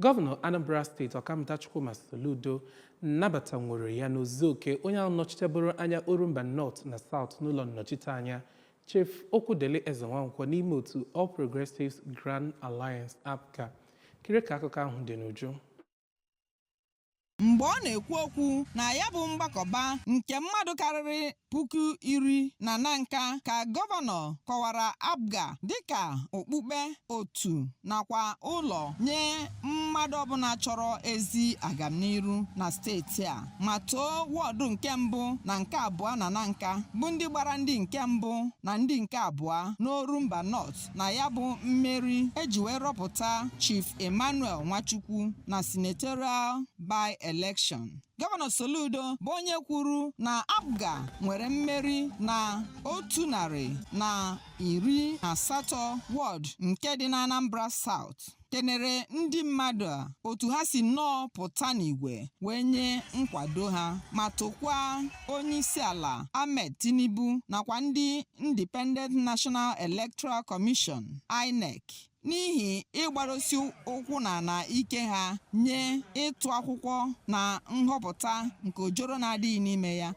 Gọvanọ Anambra steeti Ọkammụta Chukwuma Soludo nabatanwere ya n'ozuoke onye ahụ nọchitebụrụ anya Orumba North na South n'ụlọ nnọchiteanya Chief Okwudili Ezenwankwo n'ime otu All Progressives Grand Alliance APGA. Kiri ka akụkọ ahụ dị n'uju. Mgbe ọ na-ekwu okwu na ya bụ mgbakọba nke mmadụ karịrị 10,000 na Nanka ka gọvanọ kọwara APGA dịka okpukpe otu nakwa ụlọ nye mmadụ ọbụla chọrọ ezi agamniru na steeti a ma too wọdụ nke mbụ na nke abụọ na Nanka bụ ndị gbara ndị nke mbụ na ndị nke abụọ n'Orumba North na ya bụ mmeri eji wee rọpụta Chief Emmanuel Nwachukwu na senatorial by election. Gọvanọ Soludo bụ onye kwuru na APGA nwere mmeri na 118 ward nke dị na Anambra South. Kenere ndị mmadụ otu ha si nnọọ pụta n'igwe wee nye nkwado ha ma tokwa onye isi ala Ahmed Tinubu nakwa ndị Independent National Electoral Commission INEC n'ihi ịgbarosi ụkwụ na ike ha nye ịtụ akwụkwọ na nhọpụta nke ojoro na-adịghị n'ime ya.